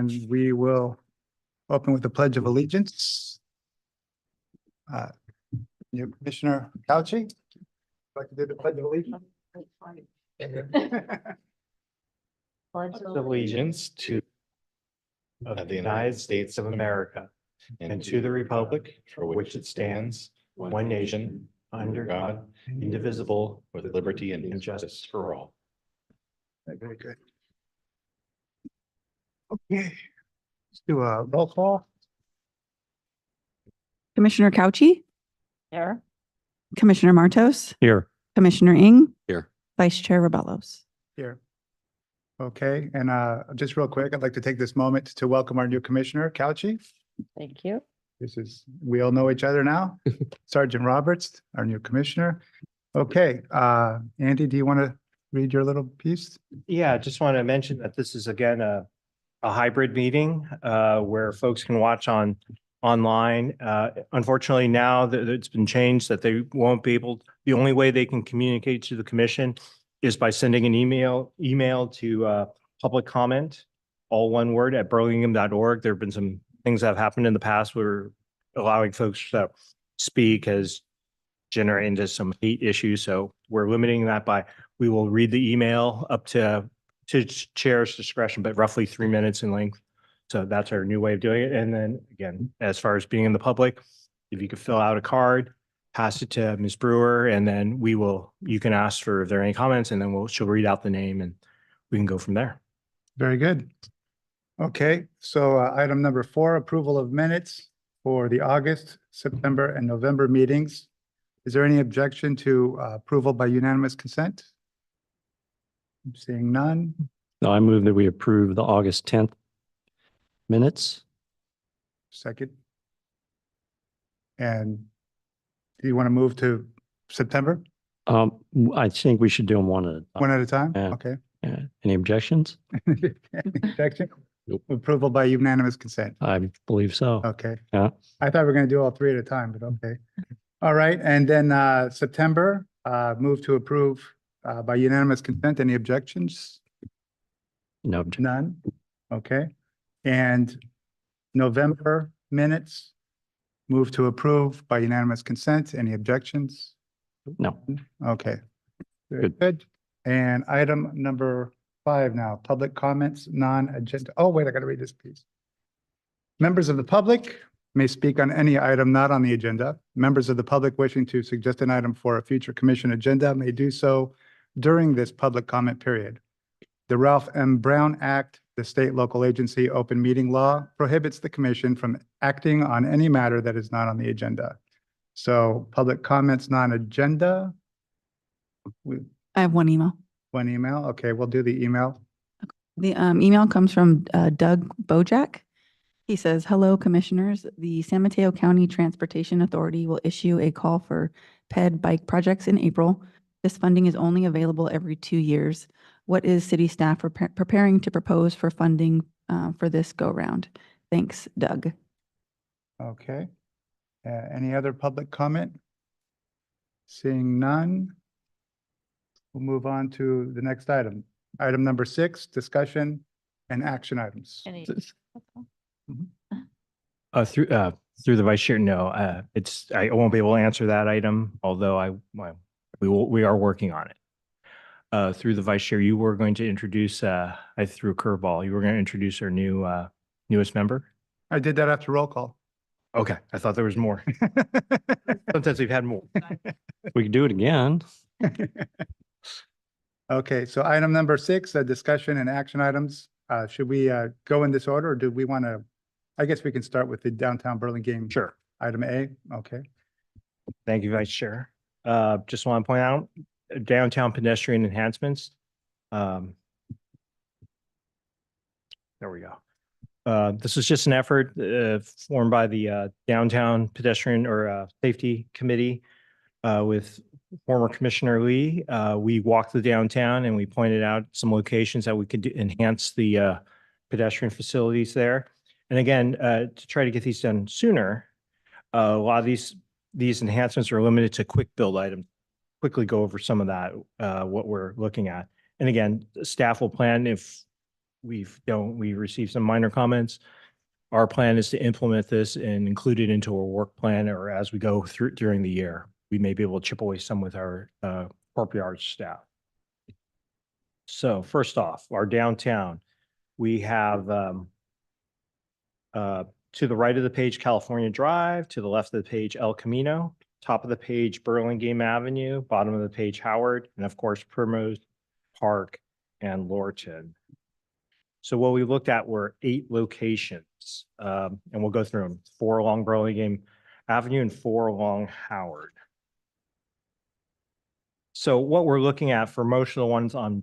time, we will open with the Pledge of Allegiance. New Commissioner Couchy, like to do the Pledge of Allegiance? Allegiance to of the United States of America and to the republic for which it stands, one nation, under God, indivisible, with liberty and justice for all. Very good. Okay, let's do a roll call. Commissioner Couchy, Here. Commissioner Martos, Here. Commissioner Ing. Here. Vice Chair Rebellos. Here. Okay, and just real quick, I'd like to take this moment to welcome our new Commissioner, Couchy. Thank you. We all know each other now. Sergeant Roberts, our new Commissioner. Okay, Andy, do you want to read your little piece? Yeah, I just want to mention that this is again a hybrid meeting where folks can watch online. Unfortunately, now that it's been changed that they won't be able, the only way they can communicate to the commission is by sending an email to public comment, all one word, at burlingham.org. There have been some things that have happened in the past where allowing folks to speak has generated into some hate issues. So we're limiting that by, we will read the email up to chair's discretion, but roughly 3 minutes in length. So that's our new way of doing it. And then again, as far as being in the public, if you could fill out a card, pass it to Ms. Brewer, and then you can ask for if there are any comments, and then she'll read out the name and we can go from there. Very good. Okay, so item number 4, approval of minutes for the August, September, and November meetings. Is there any objection to approval by unanimous consent? I'm seeing none. No, I move that we approve the August 10th minutes. Second. And do you want to move to September? I think we should do them one at a One time. at a time? Yeah. Okay. Any objections? Objection? Nope. Approval by unanimous consent. I believe so. Okay. Yeah. I thought we were going to do all 3 at a time, but okay. All right. And then September, move to approve by unanimous consent. Any objections? No, None. Okay. And November minutes, move to approve by unanimous consent. Any objections? no. Okay. Very Good. good. And item number 5 now, public comments, non-agenda. Oh, wait, I got to read this piece. Members of the public may speak on any item not on the agenda. Members of the public wishing to suggest an item for a future commission agenda may do so during this public comment period. The Ralph M. Brown Act, the state local agency open meeting law, prohibits the commission from acting on any matter that is not on the agenda. So public comments, non-agenda. I have one email. One email. Okay, we'll do the email. The email comes from Doug Bojack. He says, "Hello, commissioners. The San Mateo County Transportation Authority will issue a call for PED bike projects in April. This funding is only available every 2 years. What is city staff preparing to propose for funding for this go round? Thanks, Doug." Okay. Any other public comment? Seeing none. We'll move on to the next item. Item number 6, discussion and action items. Any? Through the vice chair, no, I won't be able to answer that item, although we are working on it. Through the vice chair, you were going to introduce, I threw a curveball. You were going to introduce our newest member? I did that after roll call. Okay, I thought there was more. Sometimes we've had more. We could do it again. Okay, so item number 6, discussion and action items. Should we go in this order, or do we want to, I guess we can start with the downtown Burlingame. Sure. Item A, okay. Thank you, Vice Chair. Just want to point out downtown pedestrian enhancements. There we go. This is just an effort formed by the Downtown Pedestrian or Safety Committee with former Commissioner Lee. We walked the downtown and we pointed out some locations that we could enhance the pedestrian facilities there. And again, to try to get these done sooner, a lot of these enhancements are limited to quick build items. Quickly go over some of that, what we're looking at. And again, staff will plan if we received some minor comments. Our plan is to implement this and include it into our work plan, or as we go through during the year, we may be able to chip away some with our corporate arts staff. So first off, our downtown, we have to the right of the page, California Drive, to the left of the page, El Camino, top of the page, Burlingame Avenue, bottom of the page, Howard, and of course, Primrose Park and Lorton. So what we looked at were 8 locations, and we'll go through them: 4 along Burlingame Avenue and 4 along Howard. So what we're looking at for most of the ones on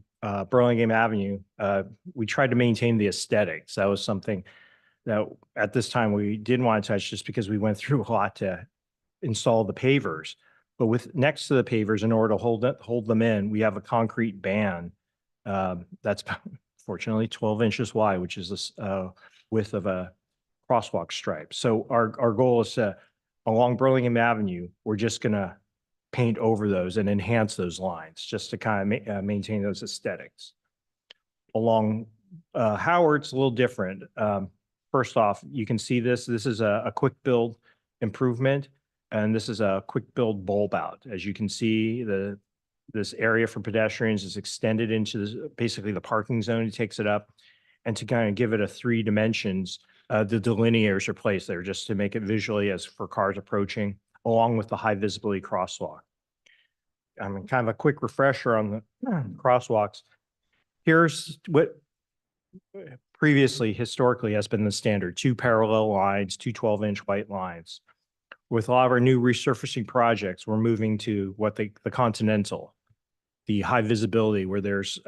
Burlingame Avenue, we tried to maintain the aesthetics. That was something that at this time we didn't want to touch, just because we went through a lot to install the pavers. But with next to the pavers, in order to hold them in, we have a concrete band that's fortunately 12 inches wide, which is the width of a crosswalk stripe. So our goal is to, along Burlingame Avenue, we're just going to paint over those and enhance those lines just to kind of maintain those aesthetics. Along Howard, it's a little different. First off, you can see this is a quick build improvement, and this is a quick build bulb out. As you can see, this area for pedestrians is extended into basically the parking zone. It takes it up, and to kind of give it a 3 dimensions, the delineators are placed there just to make it visually as for cars approaching, along with the high visibility crosswalk. I mean, kind of a quick refresher on the crosswalks. Here's what previously, historically, has been the standard: 2 parallel lines, 2 12-inch white lines. With a lot of our new resurfacing projects, we're moving to what the Continental, the high visibility, where there's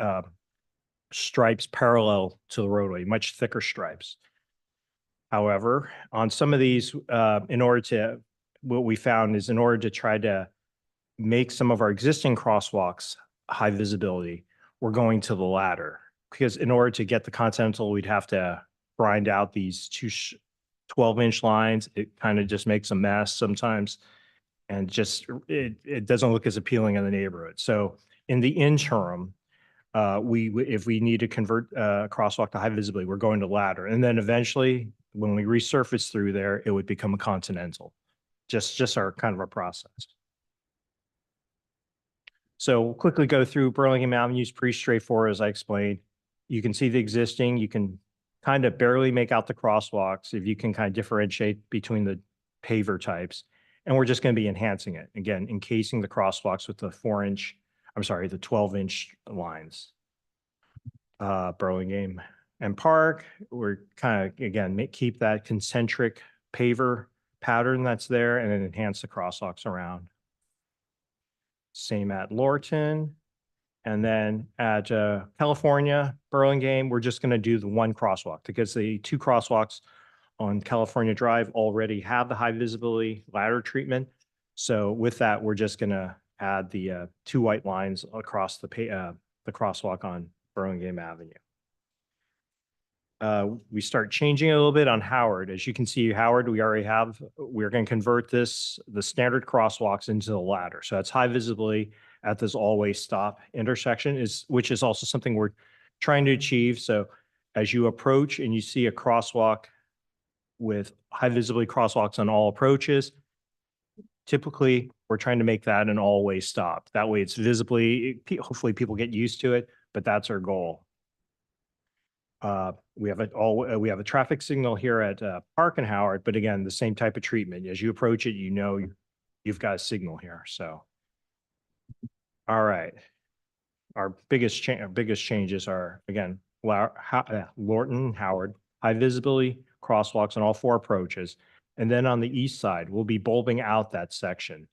stripes parallel to the roadway, much thicker stripes. However, on some of these, what we found is in order to try to make some of our existing crosswalks high visibility, we're going to the ladder. Because in order to get the Continental, we'd have to grind out these 2 12-inch lines. It kind of just makes a mess sometimes, and just it doesn't look as appealing in the neighborhood. So in the interim, if we need to convert a crosswalk to high visibility, we're going to ladder, and then eventually, when we resurface through there, it would become a Continental. Just our kind of a process. So we'll quickly go through Burlingame Avenue. Is pretty straightforward, as I explained. You can see the existing. You can kind of barely make out the crosswalks if you can kind of differentiate between the paver types. And we're just going to be enhancing it. Again, encasing the crosswalks with the 12-inch lines. Burlingame and Park, we're kind of, again, keep that concentric paver pattern that's there, and then enhance the crosswalks around. Same at Lorton. And then at California, Burlingame, we're just going to do the 1 crosswalk, because the 2 crosswalks on California Drive already have the high visibility ladder treatment. So with that, we're just going to add the 2 white lines across the crosswalk on Burlingame Avenue. We start changing a little bit on Howard. As you can see, Howard, we're going to convert the standard crosswalks into the ladder. So that's high visibility at this always stop intersection, which is also something we're trying to achieve. So as you approach and you see a crosswalk with high visibility crosswalks on all approaches, typically we're trying to make that an always stop. That way it's visibly, hopefully people get used to it, but that's our goal. We have a traffic signal here at Park and Howard, but again, the same type of treatment. As you approach it, you know you've got a signal here. So, all right, our biggest changes are, again, Lorton, Howard, high visibility crosswalks on all 4 approaches, and then on the east side, we'll be bulbing out that section.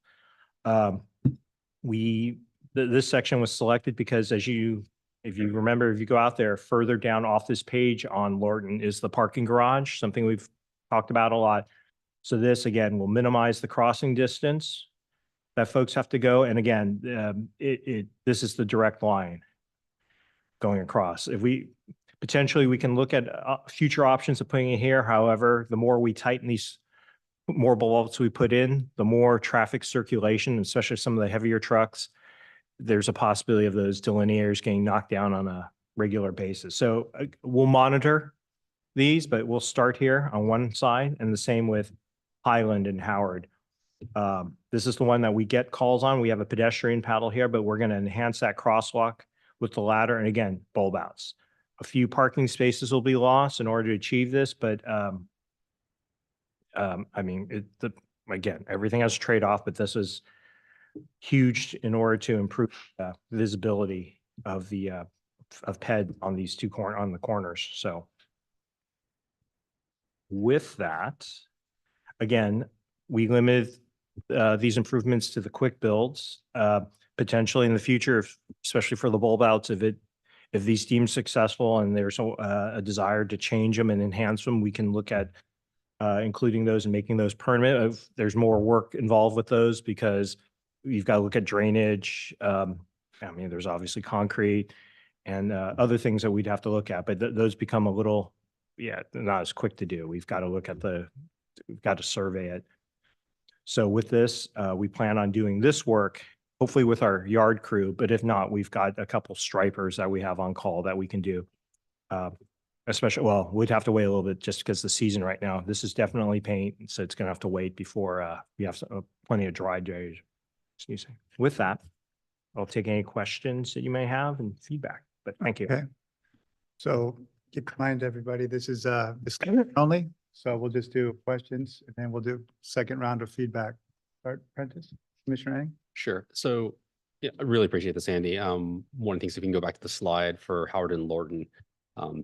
This section was selected because, if you remember, if you go out there further down off this page on Lorton is the parking garage, something we've talked about a lot. So this, again, will minimize the crossing distance that folks have to go. And again, this is the direct line going across. Potentially we can look at future options of putting it here. However, the more we tighten these, more bulbs we put in, the more traffic circulation, especially some of the heavier trucks, there's a possibility of those delineators getting knocked down on a regular basis. So we'll monitor these, but we'll start here on one side, and the same with Highland and Howard. This is the one that we get calls on. We have a pedestrian paddle here, but we're going to enhance that crosswalk with the ladder. And again, bulb outs. A few parking spaces will be lost in order to achieve this, but I mean, again, everything has a trade-off, but this is huge in order to improve visibility of the of PED on these on the corners. So with that, again, we limited these improvements to the quick builds. Potentially in the future, especially for the bulb outs, if these deemed successful and there's a desire to change them and enhance them, we can look at including those and making those permanent. There's more work involved with those because you've got to look at drainage. I mean, there's obviously concrete and other things that we'd have to look at, but those become a little, not as quick to do. We've got to look at we've got to survey it. So with this, we plan on doing this work, hopefully with our yard crew, but if not, we've got a couple stripers that we have on call that we can do. Especially, well, we'd have to wait a little bit just because the season right now, this is definitely paint. So it's going to have to wait before we have plenty of dry days. Excuse me. With that, I'll take any questions that you may have and feedback, but thank you. Okay. So keep in mind, everybody, this is discussion only. So we'll just do questions and then we'll do second round of feedback. Art Prentice, Commissioner Eng? Sure. So yeah, I really appreciate this, Andy. One of the things, if you can go back to the slide for Howard and Lorton,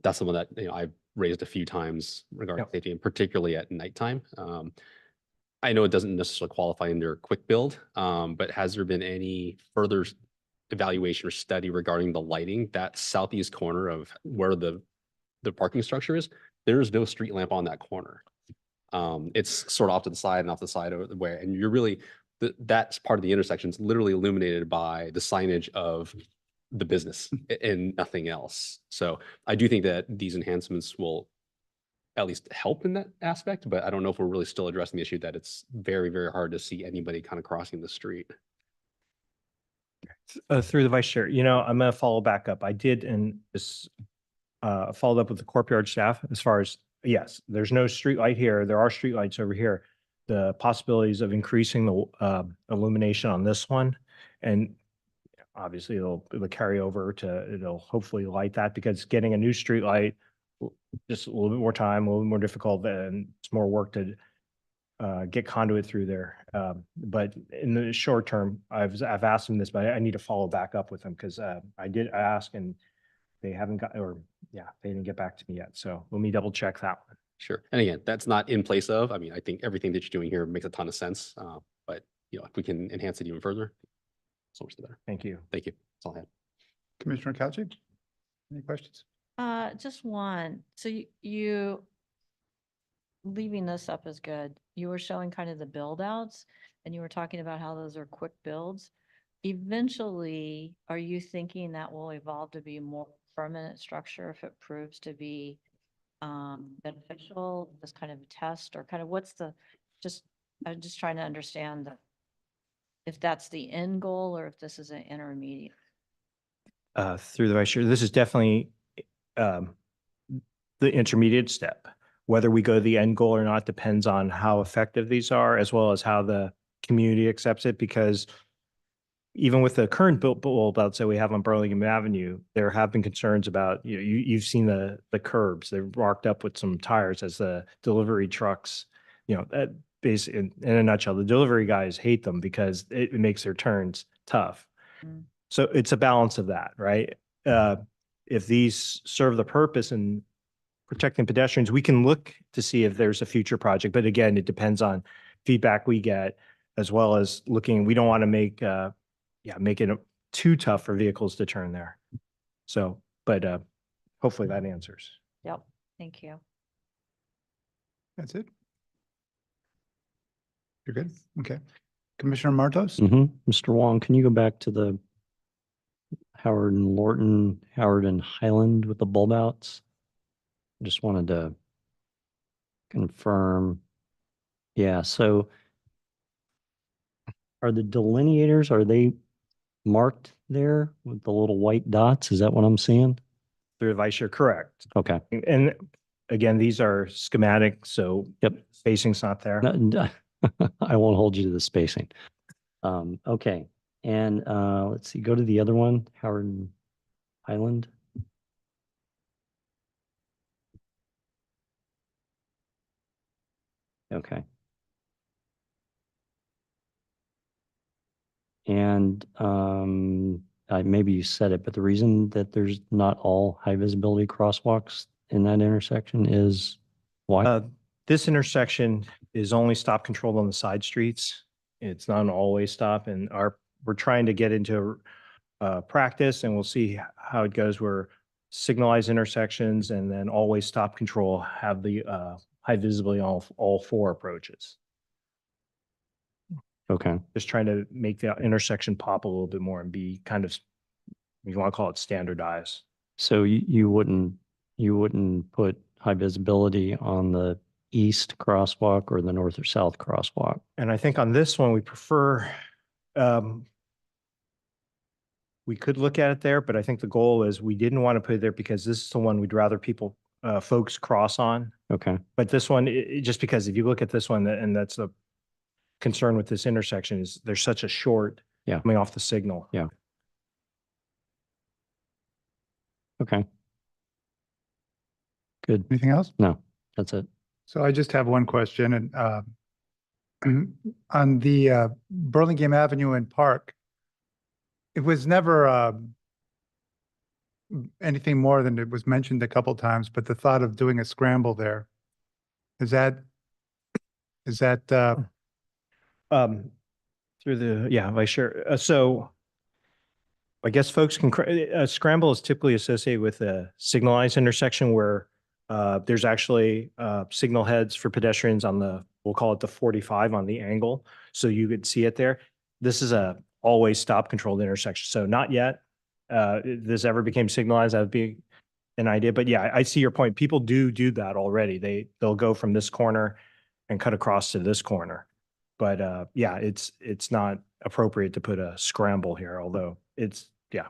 that's someone that I've raised a few times regarding safety, and particularly at nighttime. I know it doesn't necessarily qualify in their quick build, but has there been any further evaluation or study regarding the lighting? That southeast corner of where the parking structure is, there's no street lamp on that corner. It's sort of off to the side and off the side of the way, and you're really that's part of the intersection is literally illuminated by the signage of the business and nothing else. So I do think that these enhancements will at least help in that aspect, but I don't know if we're really still addressing the issue that it's very, very hard to see anybody kind of crossing the street. Through the vice chair, I'm going to follow back up. I did followed up with the courtyard staff as far as, yes, there's no street light here. There are street lights over here. The possibilities of increasing the illumination on this one, and obviously it'll carry over it'll hopefully light that, because getting a new street light, just a little bit more time, a little bit more difficult, and it's more work to get conduit through there. But in the short term, I've asked them this, but I need to follow back up with them because I did ask and they haven't got, they didn't get back to me yet. So let me double check that one. Sure. And again, that's not in place of, I mean, I think everything that you're doing here makes a ton of sense. But if we can enhance it even further, so much the better. Thank you. Thank you. That's all I had. Commissioner Couchy, any questions? Just one. So you leaving this up is good. You were showing kind of the build outs and you were talking about how those are quick builds. Eventually, are you thinking that will evolve to be a more permanent structure if it proves to be beneficial, this kind of a test, or kind of I'm just trying to understand if that's the end goal or if this is an intermediate. Through the vice chair, this is definitely the intermediate step. Whether we go to the end goal or not depends on how effective these are, as well as how the community accepts it, because even with the current bulb outs that we have on Burlingame Avenue, there have been concerns about, you've seen the curbs, they're marked up with some tires as the delivery trucks, that basically, in a nutshell, the delivery guys hate them because it makes their turns tough. Mm. So it's a balance of that, right? If these serve the purpose in protecting pedestrians, we can look to see if there's a future project. But again, it depends on feedback we get, as well as looking, we don't want to make it too tough for vehicles to turn there. So, but hopefully that answers. Yep. Thank you. That's it? You're good? Okay. Commissioner Martos? Mr. Wong, can you go back to the Howard and Lorton, Howard and Highland with the bulb outs? I just wanted to confirm. Yeah, so are the delineators, are they marked there with the little white dots? Is that what I'm seeing? Through the vice chair, correct. Okay. And again, these are schematic, so Yep. spacing's not there. I won't hold you to the spacing. Okay. And let's see, go to the other one, Howard and Highland. Okay. And maybe you said it, but the reason that there's not all high visibility crosswalks in that intersection is why? This intersection is only stop controlled on the side streets. It's not an always stop, and we're trying to get into practice, and we'll see how it goes. Where signalized intersections and then always stop control have the high visibility on all four approaches. Okay. Just trying to make the intersection pop a little bit more and be kind of, if you want to call it, standardized. So you wouldn't put high visibility on the east crosswalk or the north or south crosswalk? And I think on this one, we prefer, we could look at it there, but I think the goal is we didn't want to put it there because this is the one we'd rather folks cross on. Okay. But this one, just because if you look at this one, and that's the concern with this intersection, is there's such a short coming off the signal. Yeah. Okay. Good. Anything else? No, that's it. So I just have one question, and on the Burlingame Avenue and Park, it was never anything more than it was mentioned a couple times, but the thought of doing a scramble there, is that Through the, vice chair. So I guess folks can, a scramble is typically associated with a signalized intersection where there's actually signal heads for pedestrians on we'll call it the 45 on the angle. So you could see it there. This is a always stop controlled intersection. So not yet. If this ever became signalized, that would be an idea. But yeah, I see your point. People do that already. They'll go from this corner and cut across to this corner. But yeah, it's not appropriate to put a scramble here, although yeah.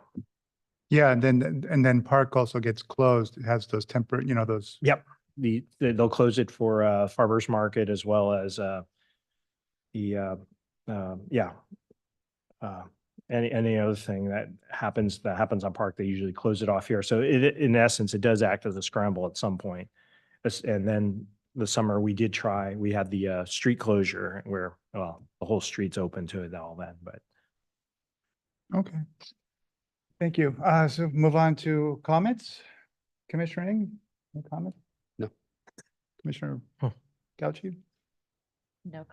Yeah, and then Park also gets closed. It has those temporary, those. Yep. They'll close it for farmers market as well as any other thing that happens on Park. They usually close it off here. So in essence, it does act as a scramble at some point. And then the summer we had the street closure where, well, the whole street's open to it all then, but. Okay. Thank you. So move on to comments. Commissioner Ing, any comment? No. Commissioner Gauchi, No.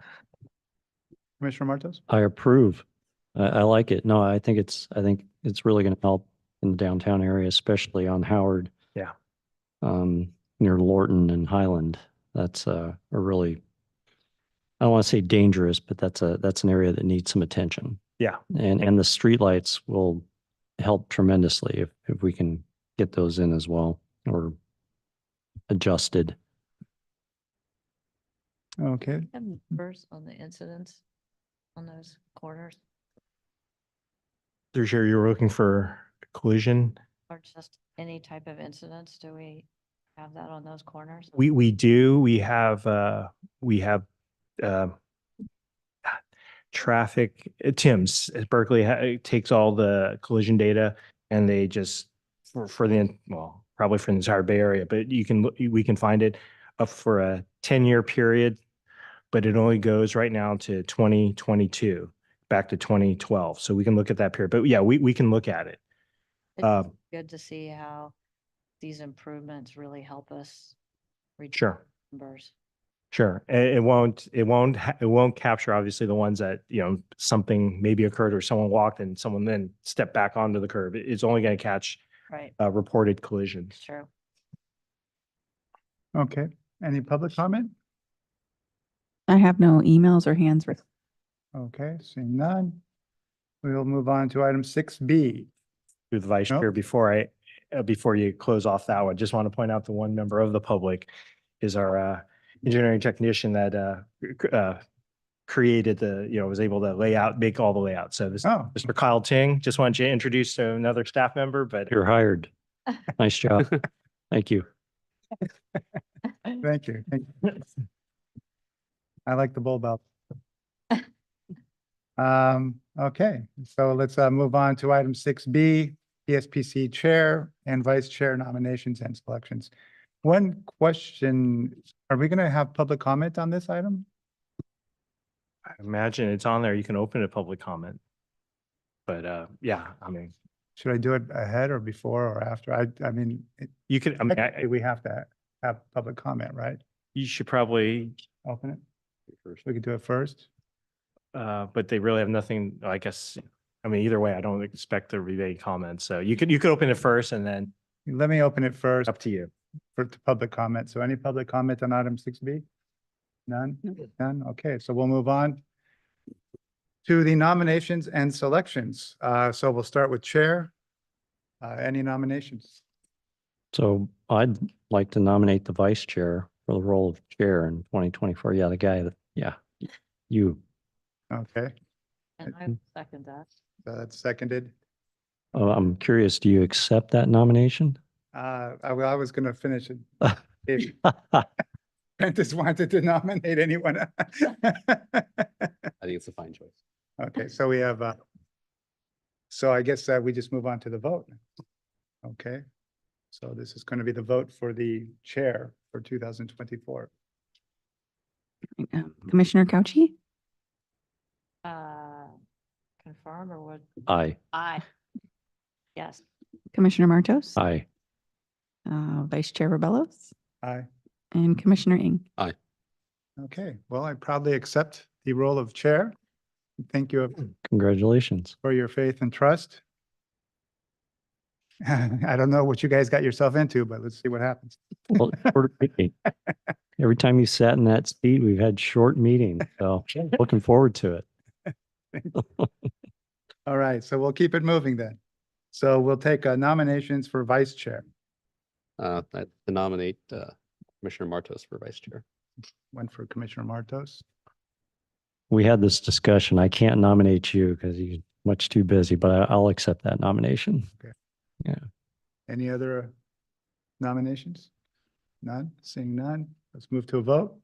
Commissioner Martos? I approve. I like it. No, I think it's really going to help in the downtown area, especially on Howard. Yeah. Near Lorton and Highland. That's a really, I don't want to say dangerous, but that's an area that needs some attention. Yeah. And the streetlights will help tremendously if we can get those in as well or adjusted. Okay. Have numbers on the incidents on those corners Through sure you're looking for collision. or just any type of incidents? Do we have that on those corners? We do. We have traffic. Tim's at Berkeley takes all the collision data and they just probably for the entire Bay Area, but we can find it up for a 10-year period, but it only goes right now to 2022 back to 2012. So we can look at that period, but yeah, we can look at it. It's good to see how these improvements really help us reduce Sure. numbers. Sure. It won't capture obviously the ones that, something maybe occurred or someone walked and someone then stepped back onto the curb. It's only going to catch Right, reported collisions. true. Okay. Any public comment? I have no emails or hands raised. Okay, seeing none. We will move on to item 6B. Through the vice Nope. chair, before you close off that one, just want to point out the one member of the public is our engineering technician that created was able to make all the layouts. So this Oh, Mr. Kyle Ting, just wanted you to introduce another staff member, but You're hired. Nice job. Thank you. Thank you. Thank you. I like the bulb out. Okay, so let's move on to item 6B, PSPC Chair and Vice Chair nominations and selections. One question, are we going to have public comment on this item? I imagine it's on there. You can open a public comment. But yeah, I mean, Should I do it ahead or before or after? I mean, you could, I mean, technically we have to have public comment, right? you should probably, Open it. We could do it first. but they really have nothing, I guess. I mean, either way, I don't expect there to be any comments. So you could open it first and then Let me open it first up to you. for public comment. So any public comment on item 6B? None? None? Okay, so we'll move on to the nominations and selections. So we'll start with Chair. Any nominations? So I'd like to nominate the vice chair for the role of chair in 2024. Yeah, the guy that, yeah, you. Okay, And I will second that. so that's seconded. I'm curious, do you accept that nomination? I was going to finish it. If Prentice wanted to nominate anyone. I think it's a fine choice. Okay, so we have, so I guess we just move on to the vote. Okay, so this is going to be the vote for the chair for 2024. Commissioner Couchy, Confirm or what? Aye. Aye. Yes. Commissioner Martos, Aye. Vice Chair Rebellos, Aye. and Commissioner Ing. Okay, well, I proudly accept the role of chair. Thank you Congratulations. for your faith and trust. I don't know what you guys got yourself into, but let's see what happens. Well, every time you sat in that seat, we've had short meetings, so looking forward to it. All right, so we'll keep it moving then. So we'll take nominations for vice chair. I nominate Commissioner Martos for vice chair. One for Commissioner Martos. We had this discussion. I can't nominate you because you're much too busy, but I'll accept that nomination. Any other nominations? None? Seeing none, let's move to a vote.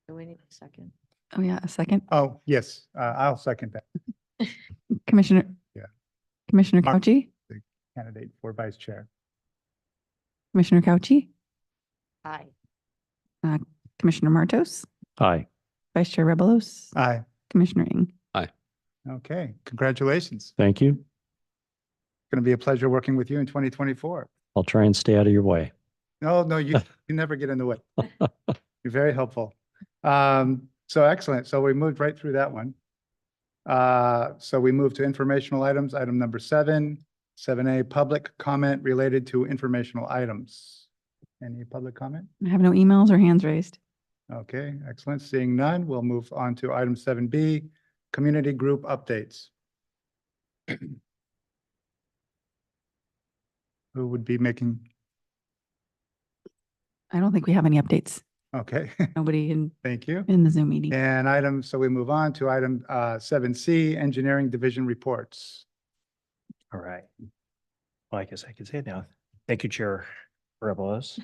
Do we need a second? Oh, yeah, a second. Oh, yes, I'll second that Commissioner. Yeah. Commissioner Mark. Couchy, candidate for vice chair. Commissioner Couchy, Aye. Commissioner Martos, Aye. Vice Chair Rebellos, Aye. Commissioner Ing. Okay, congratulations. Thank you. Going to be a pleasure working with you in 2024. I'll try and stay out of your way. No, you never get in the way. You're very helpful. So excellent. So we moved right through that one. So we move to informational items, item number 7A, public comment related to informational items. Any public comment? I have no emails or hands raised. Okay, excellent. Seeing none, we'll move on to item 7B, community group updates. Who would be making, I don't think we have any updates. okay, Nobody thank you. in the Zoom meeting. And so we move on to item 7C, engineering division reports. All right. Well, I guess I could say it now. Thank you, Chair Rebellos.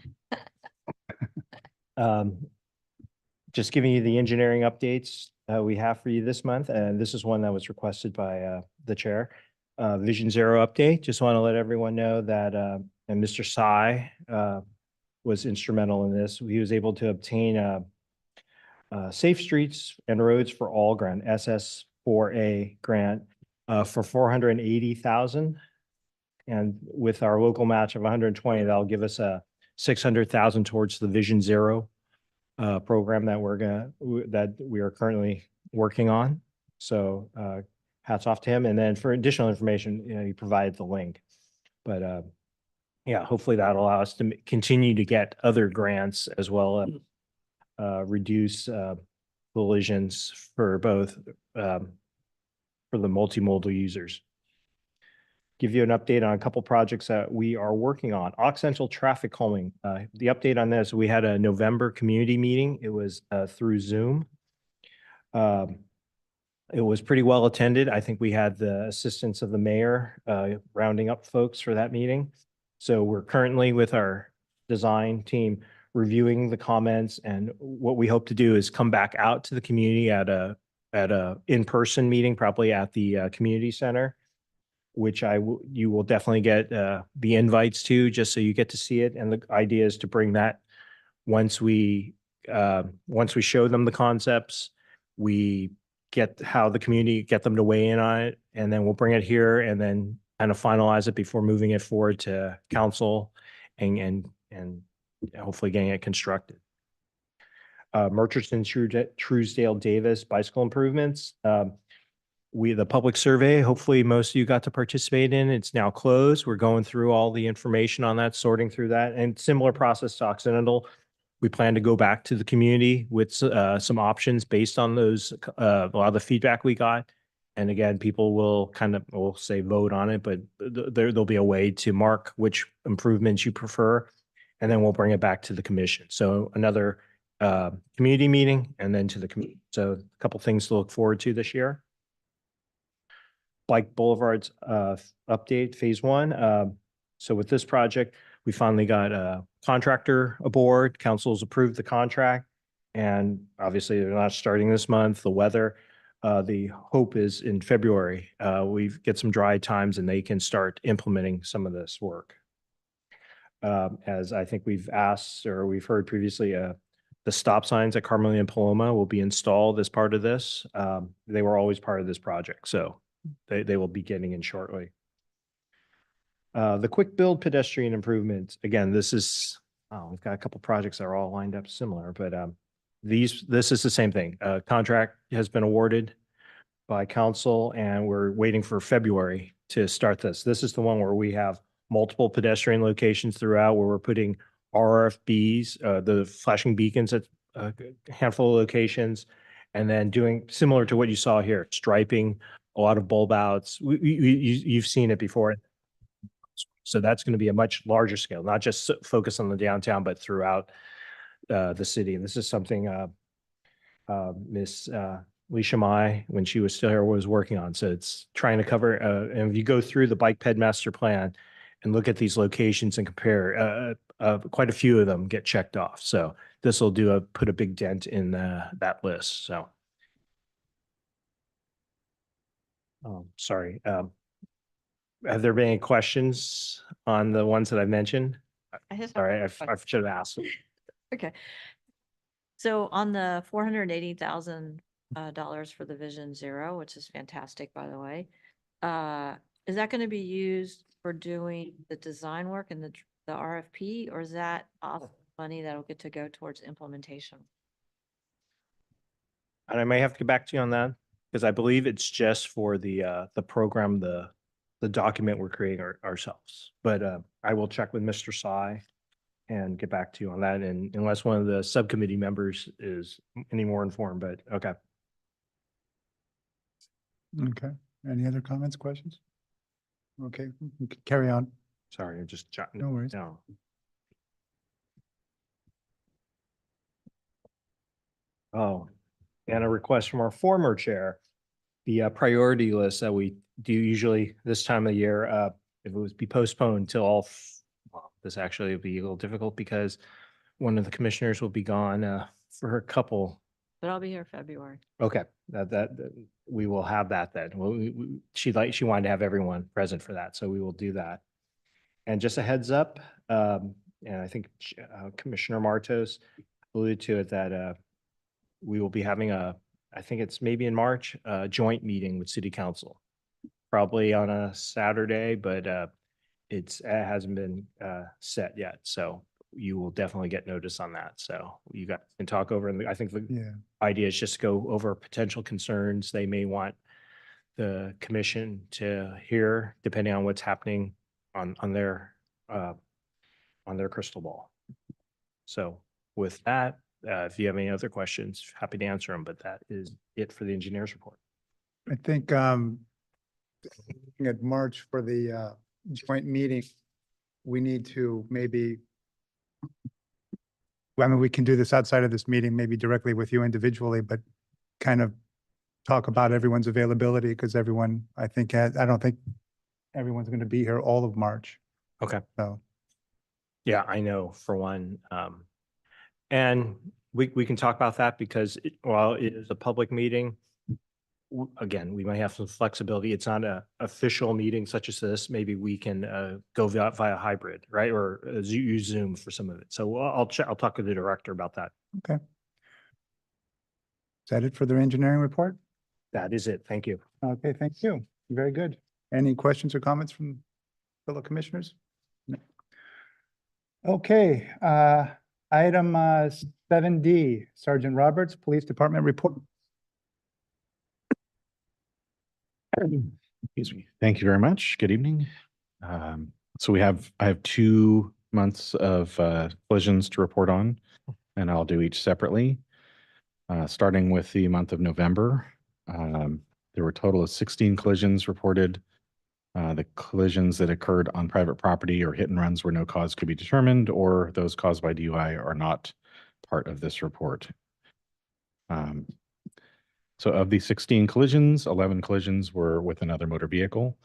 Just giving you the engineering updates we have for you this month, and this is one that was requested by the chair. Vision Zero update. Just want to let everyone know that and Mr. Sai was instrumental in this. He was able to obtain Safe Streets and Roads for All grant, SS4A grant for $480,000. And with our local match of 120, that'll give us a $600,000 towards the Vision Zero program that we are currently working on. So hats off to him. And then for additional information, he provided the link. But yeah, hopefully that'll allow us to continue to get other grants as well as reduce collisions for both for the multimodal users. Give you an update on a couple projects that we are working on. Aux Central traffic calming. The update on this, we had a November community meeting. It was through Zoom. It was pretty well attended. I think we had the assistance of the mayor rounding up folks for that meeting. So we're currently with our design team reviewing the comments, and what we hope to do is come back out to the community at a in-person meeting, probably at the community center, which you will definitely get the invites to, just so you get to see it. And the idea is to bring that once we show them the concepts, we get how the community, get them to weigh in on it, and then we'll bring it here and then kind of finalize it before moving it forward to council and hopefully getting it constructed. Murchison, Truesdale, Davis, bicycle improvements. The public survey, hopefully most of you got to participate in. It's now closed. We're going through all the information on that, sorting through that, and similar process to Occidental. We plan to go back to the community with some options based on those, a lot of the feedback we got. And again, people will we'll say vote on it, but there'll be a way to mark which improvements you prefer. And then we'll bring it back to the commission. So another community meeting and then to the community. So a couple things to look forward to this year. Bike Boulevard's update, phase 1. So with this project, we finally got a contractor aboard. Council's approved the contract. And obviously they're not starting this month. The weather, the hope is in February, we get some dry times and they can start implementing some of this work. As I think we've asked, or we've heard previously, the stop signs at Carmelita and Paloma will be installed as part of this. They were always part of this project, so they will be getting in shortly. The quick build pedestrian improvements, again, we've got a couple projects that are all lined up similar, but this is the same thing. Contract has been awarded by council and we're waiting for February to start this. This is the one where we have multiple pedestrian locations throughout, where we're putting RFBs, the flashing beacons at a handful of locations, and then doing similar to what you saw here, striping, a lot of bulb outs. You've seen it before. So that's going to be a much larger scale, not just focus on the downtown, but throughout the city. And this is something Miss Leisha Mai, when she was still here, was working on. So it's trying to cover, and if you go through the Bike Ped Master Plan and look at these locations and compare, quite a few of them get checked off. So this will put a big dent in that list. So, sorry. Have there been any questions on the ones that I mentioned? I just have Sorry, one I question. should have asked. Okay. So on the $480,000 for the Vision Zero, which is fantastic, by the way, is that going to be used for doing the design work and the RFP, or is that also money that'll get to go towards implementation? And I may have to get back to you on that, because I believe it's just for the program, the document we're creating ourselves. But I will check with Mr. Sy and get back to you on that. And unless one of the subcommittee members is any more informed, but okay. Okay. Any other comments, questions? Okay, we can carry on. Sorry, I'm just jotting No worries. it down. Oh, and a request from our former chair, the priority list that we do usually this time of year, if it was be postponed till well, this actually would be a little difficult because one of the commissioners will be gone for a couple. But I'll be here February. Okay, that we will have that then. Well, she wanted to have everyone present for that, so we will do that. And just a heads up, and I think Commissioner Martos alluded to it, that we will be having I think it's maybe in March, a joint meeting with City Council, probably on a Saturday, but it hasn't been set yet. So you will definitely get notice on that. So you guys can talk over, and I think the Yeah, idea is just go over potential concerns they may want the commission to hear, depending on what's happening on their crystal ball. So with that, if you have any other questions, happy to answer them, but that is it for the engineer's report. I think looking at March for the joint meeting, we need to maybe, I mean, we can do this outside of this meeting, maybe directly with you individually, but kind of talk about everyone's availability, because everyone, I think, I don't think everyone's going to be here all of March. Okay. So Yeah, I know for one. And we can talk about that because while it is a public meeting, again, we might have some flexibility. It's not a official meeting such as this. Maybe we can go via hybrid, right? Or use Zoom for some of it. So I'll check, I'll talk with the director about that. Okay. Is that it for their engineering report? That is it. Thank you. Okay, thank you. Very good. Any questions or comments from fellow commissioners? No. Okay, item 7D, Sergeant Roberts, Police Department report. Excuse me. Thank you very much. Good evening. So I have 2 months of collisions to report on, and I'll do each separately. Starting with the month of November, there were a total of 16 collisions reported. The collisions that occurred on private property or hit and runs where no cause could be determined, or those caused by DUI are not part of this report. So of the 16 collisions, 11 collisions were with another motor vehicle,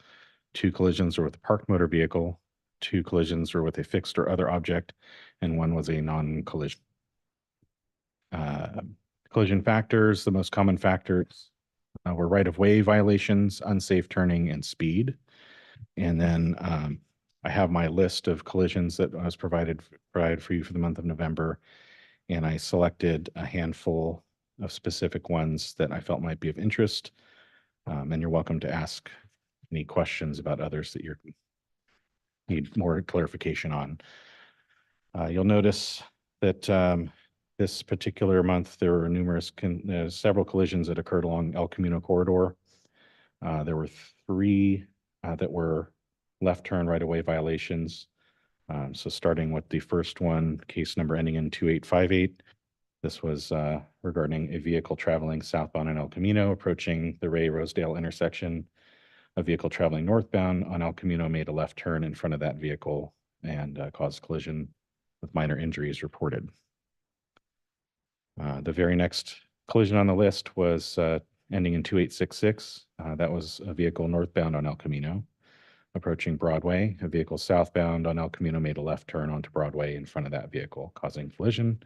2 collisions were with a parked motor vehicle, 2 collisions were with a fixed or other object, and 1 was a non-collision. Collision factors, the most common factors were right-of-way violations, unsafe turning, and speed. And then I have my list of collisions that was provided for you for the month of November, and I selected a handful of specific ones that I felt might be of interest. And you're welcome to ask any questions about others that you need more clarification on. You'll notice that this particular month, there were several collisions that occurred along El Camino corridor. There were 3 that were left turn right-of-way violations. So starting with the first one, case number ending in 2858. This was regarding a vehicle traveling southbound on El Camino, approaching the Ray Rosedale intersection. A vehicle traveling northbound on El Camino made a left turn in front of that vehicle and caused collision with minor injuries reported. The very next collision on the list was ending in 2866. That was a vehicle northbound on El Camino, approaching Broadway. A vehicle southbound on El Camino made a left turn onto Broadway in front of that vehicle, causing collision,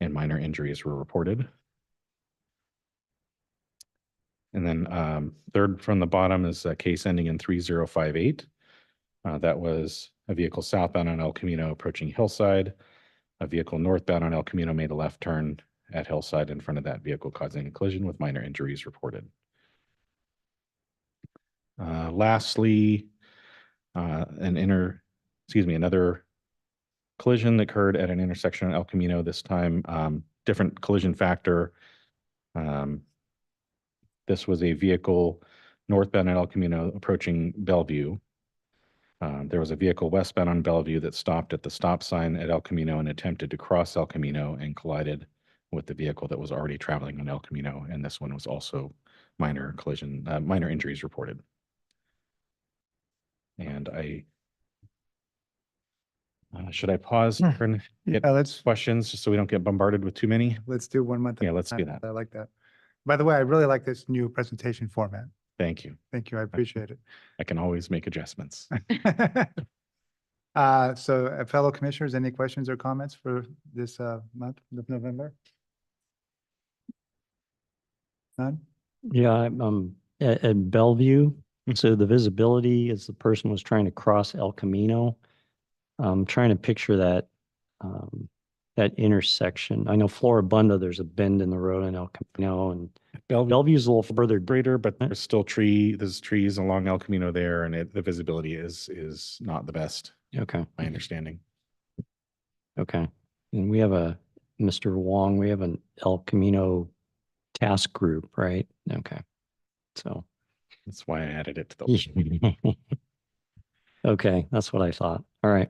and minor injuries were reported. And then third from the bottom is a case ending in 3058. That was a vehicle southbound on El Camino approaching Hillside. A vehicle northbound on El Camino made a left turn at Hillside in front of that vehicle, causing a collision with minor injuries reported. Lastly, another collision that occurred at an intersection on El Camino, this time different collision factor. This was a vehicle northbound on El Camino approaching Bellevue. There was a vehicle westbound on Bellevue that stopped at the stop sign at El Camino and attempted to cross El Camino and collided with the vehicle that was already traveling on El Camino. And this one was also minor injuries reported. And should I pause and get Let's questions just so we don't get bombarded with too many? do one month. Yeah, let's do that. I like that. By the way, I really like this new presentation format. Thank you. Thank you. I appreciate it. I can always make adjustments. So fellow commissioners, any questions or comments for this month of November? None? Yeah, I'm at Bellevue. So the visibility as the person was trying to cross El Camino. I'm trying to picture that intersection. I know Floribunda, there's a bend in the road in El Camino, and Bellevue's a little further. Greater, but there's still there's trees along El Camino there, and the visibility is not the best, Okay. my understanding. Okay. And we have Mr. Wong, we have an El Camino task group, right? Okay. So. That's why I added it to the list. Okay, that's what I thought. All right.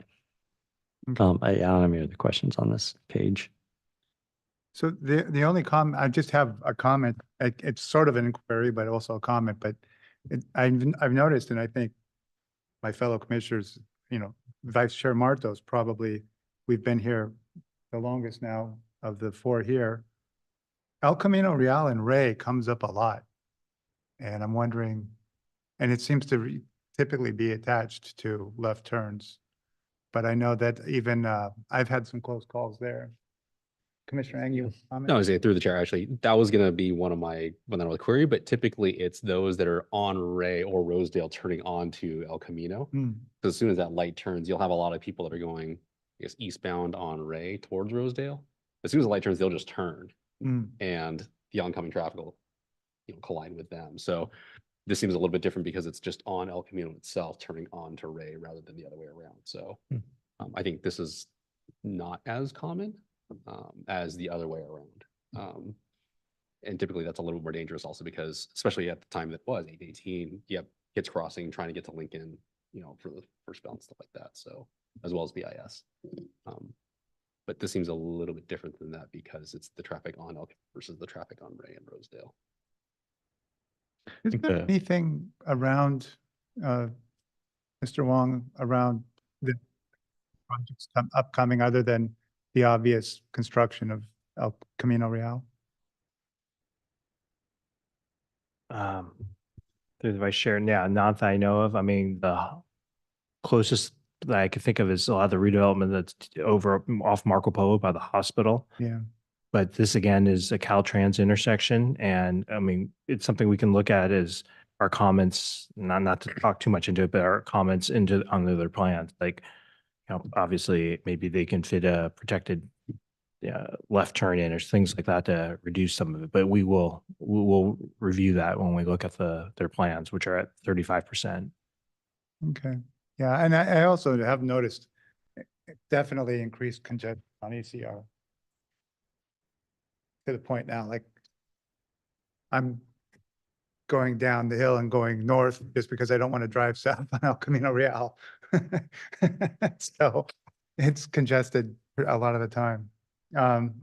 Okay. I don't have any other questions on this page. So the only comment, I just have a comment. It's sort of an inquiry, but also a comment, but I've noticed, and I think my fellow commissioners, Vice Chair Martos, probably, we've been here the longest now of the 4 here. El Camino Real and Ray comes up a lot. And I'm wondering, and it seems to typically be attached to left turns. but I know that even, I've had some close calls there. Commissioner Ang, you comment? No, I was saying through the chair, actually, that was gonna be one of my, one that I would query, but typically it's those that are on Ray or Rosedale turning on to El Camino. Hmm, So as soon as that light turns, you'll have a lot of people that are going, I guess, eastbound on Ray towards Rosedale. As soon as the light turns, they'll just turn hmm. and the oncoming traffic will, collide with them. So this seems a little bit different because it's just on El Camino itself, turning on to Ray rather than the other way around. So Hmm. I think this is not as common as the other way around. And typically that's a little more dangerous also because, especially at the time that was 818, you have kids crossing, trying to get to Lincoln, for the first bell and stuff like that. So as well as BIS. But this seems a little bit different than that because it's the traffic on Elk versus the traffic on Ray and Rosedale. Is think there the- anything around, Mr. Wong, around the projects upcoming other than the obvious construction of El Camino Real? Through the vice chair, yeah, not that I know of. I mean, the closest that I could think of is a lot of the redevelopment that's over off Marco Polo by the hospital. Yeah. But this again is a Caltrans intersection. And I mean, it's something we can look at as our comments, not to talk too much into it, but our comments on their plans. Like, obviously maybe they can fit a protected left turn in or things like that to reduce some of it. But we will review that when we look at their plans, which are at 35%. Okay. Yeah, and I also have noticed definitely increased congestion on ECR. To the point now, like I'm going down the hill and going north just because I don't want to drive south on El Camino Real. So it's congested a lot of the time.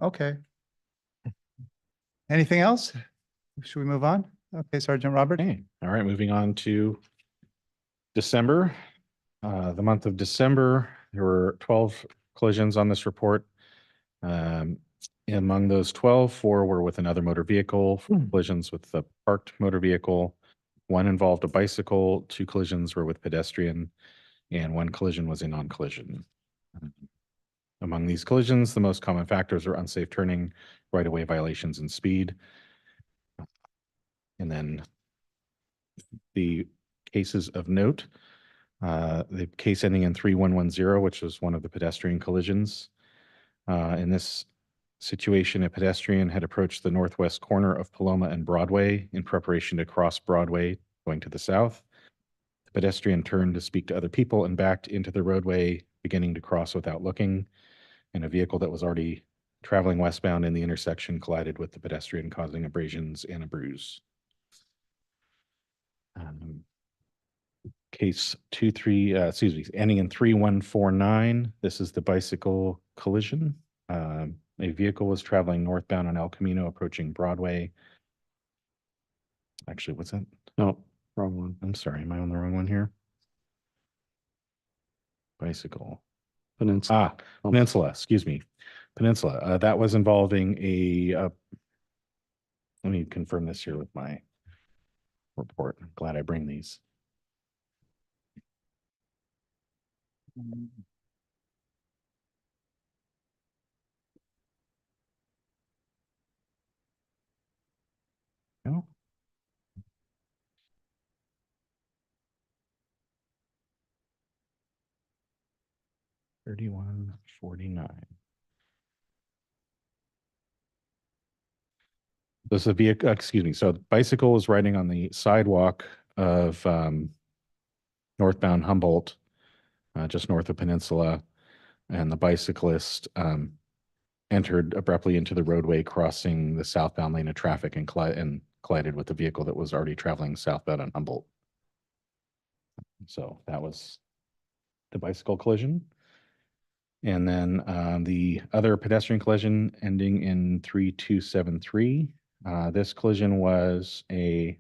Okay. Anything else? Should we move on? Okay, Sergeant Robert. Okay, all right, moving on to December. The month of December, there were 12 collisions on this report. Among those 12, 4 were with another motor vehicle, 4 collisions with the parked motor vehicle. 1 involved a bicycle, 2 collisions were with pedestrian, and 1 collision was a non-collision. Among these collisions, the most common factors are unsafe turning, right-of-way violations, and speed. And then the cases of note, the case ending in 3110, which was one of the pedestrian collisions. In this situation, a pedestrian had approached the northwest corner of Paloma and Broadway in preparation to cross Broadway going to the south. The pedestrian turned to speak to other people and backed into the roadway, beginning to cross without looking. And a vehicle that was already traveling westbound in the intersection collided with the pedestrian, causing abrasions and a bruise. Case ending in 3149. This is the bicycle collision. A vehicle was traveling northbound on El Camino, approaching Broadway. Actually, what's that? No, wrong one. I'm sorry, am I on the wrong one here? Bicycle. Peninsula. Peninsula, excuse me. Peninsula. That was involving let me confirm this here with my report. I'm glad I bring these. No. $31.49. This is a vehicle, excuse me. So the bicycle was riding on the sidewalk of northbound Humboldt, just north of Peninsula, and the bicyclist entered abruptly into the roadway, crossing the southbound lane of traffic and collided with the vehicle that was already traveling southbound on Humboldt. So that was the bicycle collision. And then the other pedestrian collision ending in 3273. This collision was a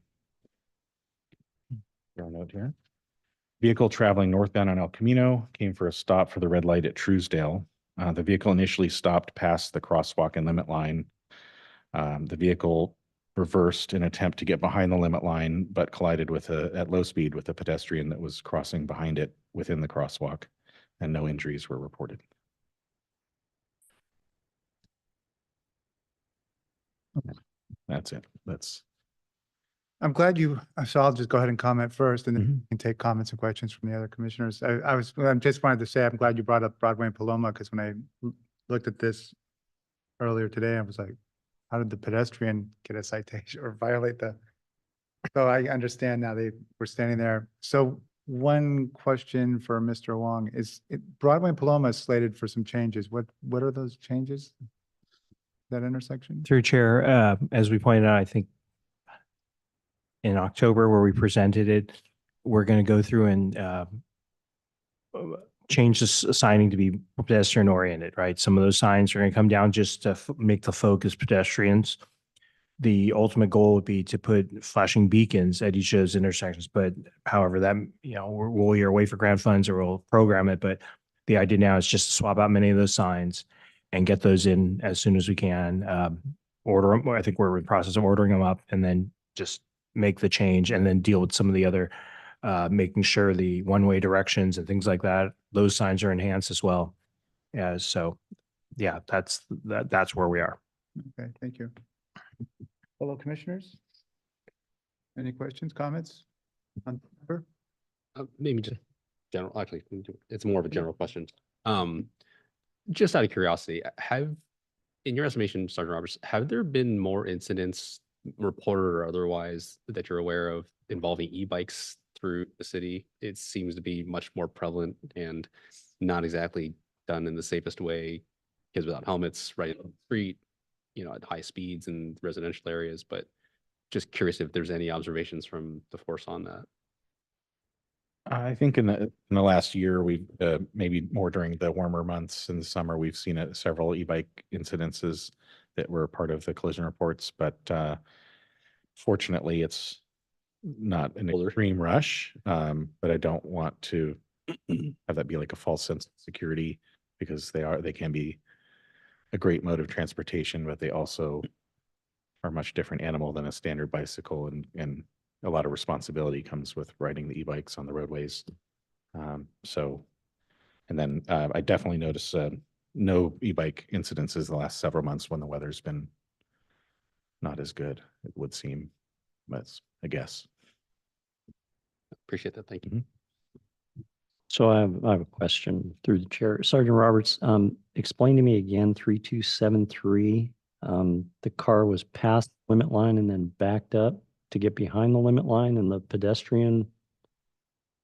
note here. Vehicle traveling northbound on El Camino came for a stop for the red light at Truesdale. The vehicle initially stopped past the crosswalk and limit line. The vehicle reversed in an attempt to get behind the limit line, but collided with at low speed with a pedestrian that was crossing behind it within the crosswalk. and no injuries were reported. That's it. That's, I'm glad you, so I'll just go ahead and comment first and then Mhm. you can take comments and questions from the other commissioners. I just wanted to say, I'm glad you brought up Broadway and Paloma because when I looked at this earlier today, I was like, how did the pedestrian get a citation or violate the? So I understand now they were standing there. So one question for Mr. Wong is Broadway and Paloma is slated for some changes. What are those changes? That intersection? Through Chair, as we pointed out, I think in October where we presented it, we're going to go through and change the signing to be pedestrian oriented, right? Some of those signs are going to come down just to make the focus pedestrians. The ultimate goal would be to put flashing beacons at each of those intersections, but however that, we'll either wait for grant funds or we'll program it, but the idea now is just to swap out many of those signs and get those in as soon as we can. Order them. I think we're in the process of ordering them up and then just make the change and then deal with some of the other, making sure the one-way directions and things like that, those signs are enhanced as well. So yeah, that's where we are. Okay, thank you. Fellow commissioners? Any questions, comments? On paper? Maybe just general, actually, it's more of a general question. Just out of curiosity, in your estimation, Sergeant Roberts, have there been more incidents reported or otherwise that you're aware of involving e-bikes through the city? It seems to be much more prevalent and not exactly done in the safest way, kids without helmets right on the street, at high speeds in residential areas, but just curious if there's any observations from the force on that. I think in the last year, we've maybe more during the warmer months in the summer, we've seen several e-bike incidences that were part of the collision reports, but fortunately, it's not an extreme rush. But I don't want to have that be like a false sense of security because they can be a great mode of transportation, but they also are a much different animal than a standard bicycle, and a lot of responsibility comes with riding the e-bikes on the roadways. And then I definitely notice no e-bike incidences the last several months when the weather's been not as good, it would seem, but I guess. Appreciate that. Thank you. So I have a question through the chair. Sergeant Roberts, explain to me again, 3273, the car was past the limit line and then backed up to get behind the limit line, and the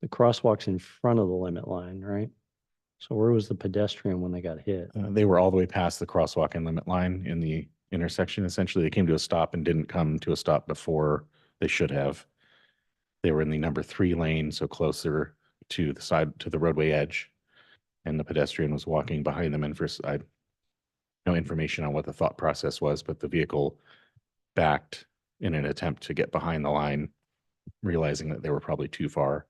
crosswalk's in front of the limit line, right? So where was the pedestrian when they got hit? They were all the way past the crosswalk and limit line in the intersection. Essentially, they came to a stop and didn't come to a stop before they should have. They were in the number 3 lane, so closer to the side, to the roadway edge. And the pedestrian was walking behind them. And no information on what the thought process was, but the vehicle backed in an attempt to get behind the line, realizing that they were probably too far,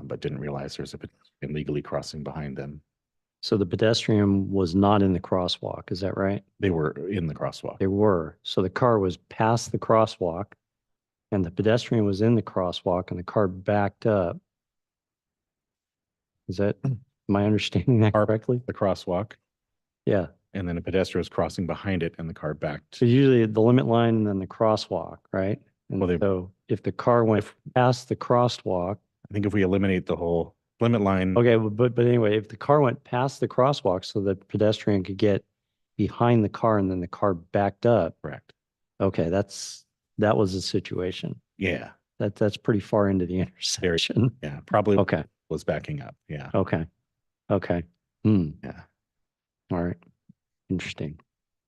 but didn't realize there's a pedestrian legally crossing behind them. So the pedestrian was not in the crosswalk, is that right? They were in the crosswalk. They were. So the car was past the crosswalk and the pedestrian was in the crosswalk and the car backed up. Am I understanding that correctly? The crosswalk, Yeah. and then a pedestrian was crossing behind it and the car backed. So usually the limit line and then the crosswalk, right? And Well, so if the car went past the crosswalk, I think if we eliminate the whole limit line. okay, but anyway, if the car went past the crosswalk so that pedestrian could get behind the car and then the car backed up, Correct. okay, that was the situation. Yeah, That's pretty far into the intersection. yeah, probably Okay, was backing up. Yeah, okay. yeah, All right. Interesting.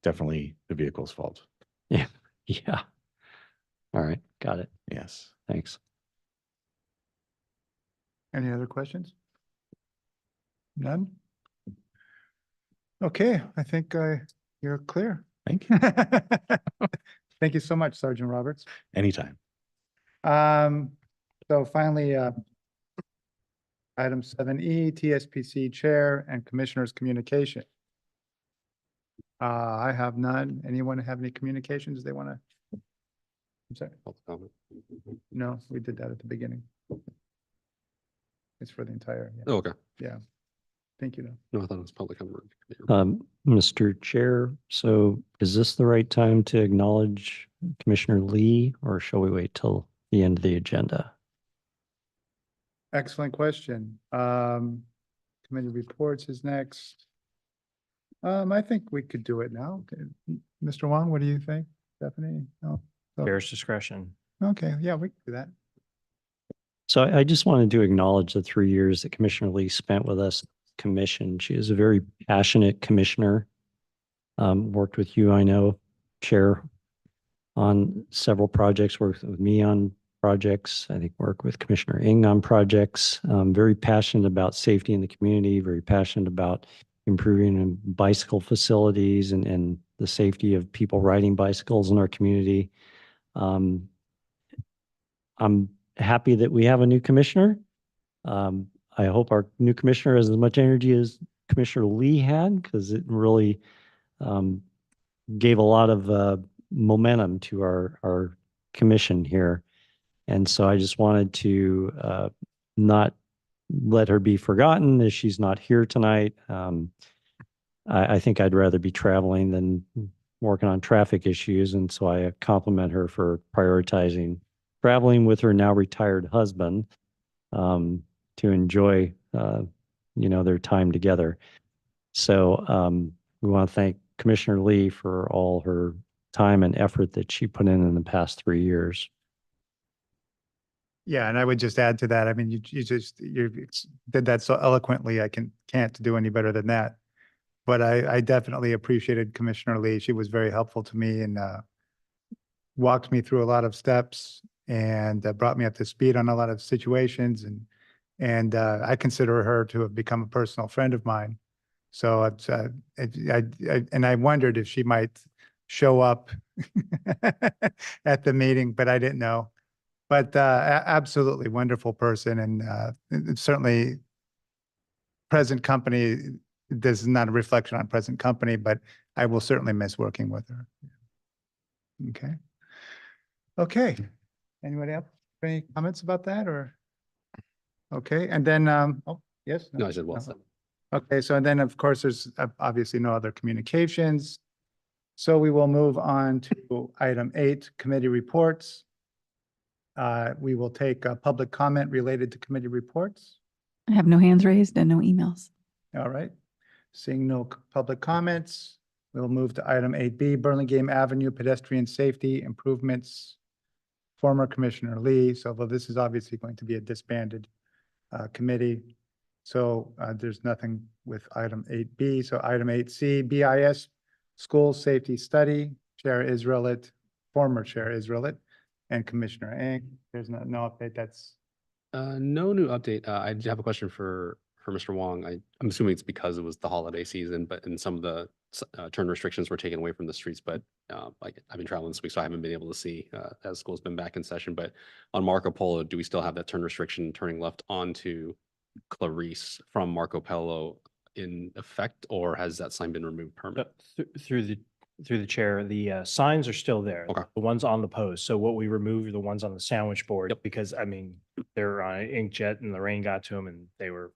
definitely the vehicle's fault. Yeah. All right, got it. Yes. Thanks. Any other questions? None? Okay, I think you're clear. Thank you. Thank you so much, Sergeant Roberts. Anytime. So finally, item 7E, TSPC Chair and Commissioners Communication. I have none. Anyone have any communications they want to? I'm sorry. Public comment. No, we did that at the beginning. It's for the entire, yeah. Oh, okay. Thank you. No, I thought it was public comment. Mr. Chair, so is this the right time to acknowledge Commissioner Lee, or shall we wait till the end of the agenda? Excellent question. Committee reports is next. I think we could do it now. Mr. Wong, what do you think? Stephanie? No? So- Chair's discretion. Okay, yeah, we can do that. So I just wanted to acknowledge the 3 years that Commissioner Lee spent with us, commission. She is a very passionate commissioner. Worked with you, I know, Chair, on several projects, worked with me on projects. I think worked with Commissioner Ng on projects. Very passionate about safety in the community, very passionate about improving bicycle facilities and the safety of people riding bicycles in our community. I'm happy that we have a new commissioner. I hope our new commissioner has as much energy as Commissioner Lee had, because it really gave a lot of momentum to our commission here. And so I just wanted to not let her be forgotten as she's not here tonight. I think I'd rather be traveling than working on traffic issues. And so I compliment her for prioritizing traveling with her now retired husband to enjoy, their time together. So we want to thank Commissioner Lee for all her time and effort that she put in the past 3 years. Yeah, and I would just add to that. I mean, you did that so eloquently. I can't do any better than that. But I definitely appreciated Commissioner Lee. She was very helpful to me and walked me through a lot of steps and brought me up to speed on a lot of situations. And I consider her to have become a personal friend of mine. So I wondered if she might show up at the meeting, but I didn't know. But absolutely wonderful person, and certainly present company. This is not a reflection on present company, but I will certainly miss working with her. Okay. Okay. Anybody else? Any comments about that or? Okay, and then, oh, yes? No, I said well No. said. Okay, so and then, of course, there's obviously no other communications. So we will move on to item 8, committee reports. We will take a public comment related to committee reports. I have no hands raised and no emails. All right. Seeing no public comments, we'll move to item 8B, Burlingame Avenue pedestrian safety improvements. Former Commissioner Lee. So, well, this is obviously going to be a disbanded committee. So there's nothing with item 8B. So item 8C, BIS School Safety Study, Chair Israelit, former Chair Israelit, and Commissioner Ng. There's no update. That's No new update. I do have a question for Mr. Wong. I'm assuming it's because it was the holiday season, but and some of the turn restrictions were taken away from the streets. But I've been traveling this week, so I haven't been able to see as school's been back in session. But on Marco Polo, do we still have that turn restriction turning left onto Clarice from Marco Polo in effect, or has that sign been removed permanently? Through the chair, the signs are still there. Okay. The ones on the post. So what we removed are the ones on the sandwich board Yep. because I mean, they're on an inkjet and the rain got to them and they were,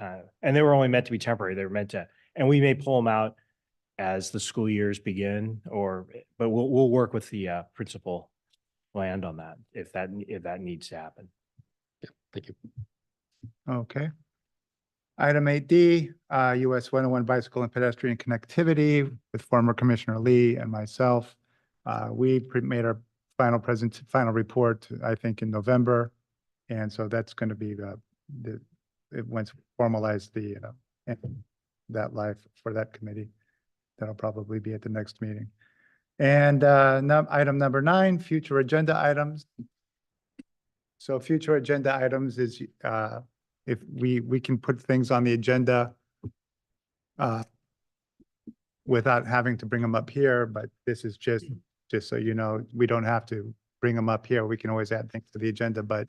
and they were only meant to be temporary. They were meant to, and we may pull them out as the school years begin but we'll work with the principal land on that if that needs to happen. Yeah, thank you. okay. Item 8D, US 101 bicycle and pedestrian connectivity with former Commissioner Lee and myself. We made our final report, I think, in November. And so that's going to be once we formalize that life for that committee, that'll probably be at the next meeting. And item number 9, future agenda items. So future agenda items is if we can put things on the agenda without having to bring them up here, but this is just so you know, we don't have to bring them up here. We can always add things to the agenda, but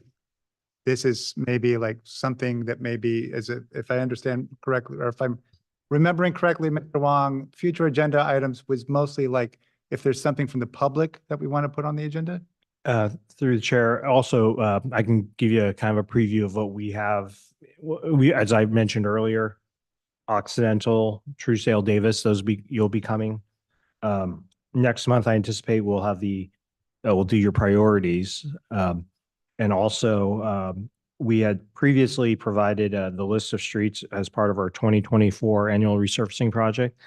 this is maybe like something that maybe if I understand correctly, or if I'm remembering correctly, Mr. Wong, future agenda items was mostly like if there's something from the public that we want to put on the agenda? Through the chair, also, I can give you a kind of a preview of what we have. As I mentioned earlier, Occidental, Truesdale, Davis, you'll be coming. Next month, I anticipate we'll have we'll do your priorities. And also, we had previously provided the list of streets as part of our 2024 annual resurfacing project.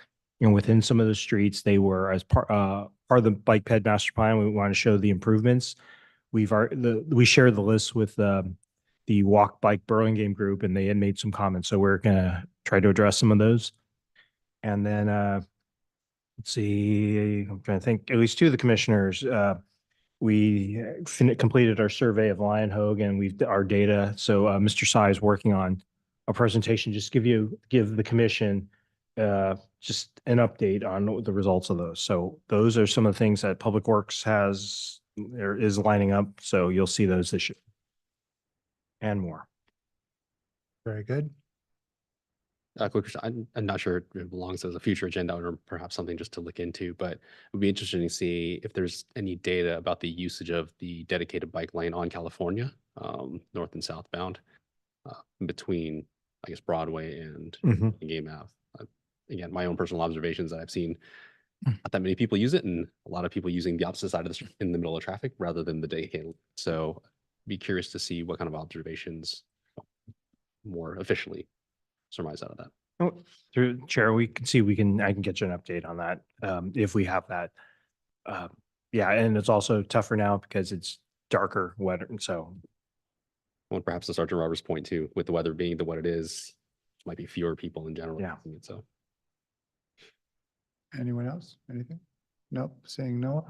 And within some of the streets, they were as part of the bike ped master plan. We want to show the improvements. We shared the list with the Walk Bike Burlingame group, and they had made some comments. So we're gonna try to address some of those. And then let's see, I'm trying to think. At least two of the commissioners, we completed our survey of Lion Hogue, and our data. So Mr. Sy is working on a presentation. Just give the commission just an update on the results of those. So those are some of the things that Public Works is lining up. So you'll see those this year and more. Very good. Quick question. I'm not sure if it belongs as a future agenda or perhaps something just to look into, but it would be interesting to see if there's any data about the usage of the dedicated bike lane on California, north and southbound, between, I guess, Broadway and Game Ave. Again, my own personal observations that I've seen not that many people use it, and a lot of people using the opposite side of the street in the middle of traffic rather than the dedicated. So be curious to see what kind of observations more officially surmise out of that. Oh, through Chair, we can see I can get you an update on that if we have that. Yeah, and it's also tougher now because it's darker, wetter, and so. Well, perhaps to Sergeant Roberts' point too, with the weather being what it is, might be fewer people in general. Yeah. using it, so. Anyone else? Anything? Nope, saying no.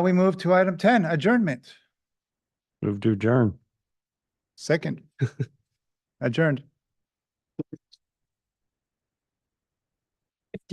We move to item 10, adjournment. Move to adjourn. Second. Adjourned.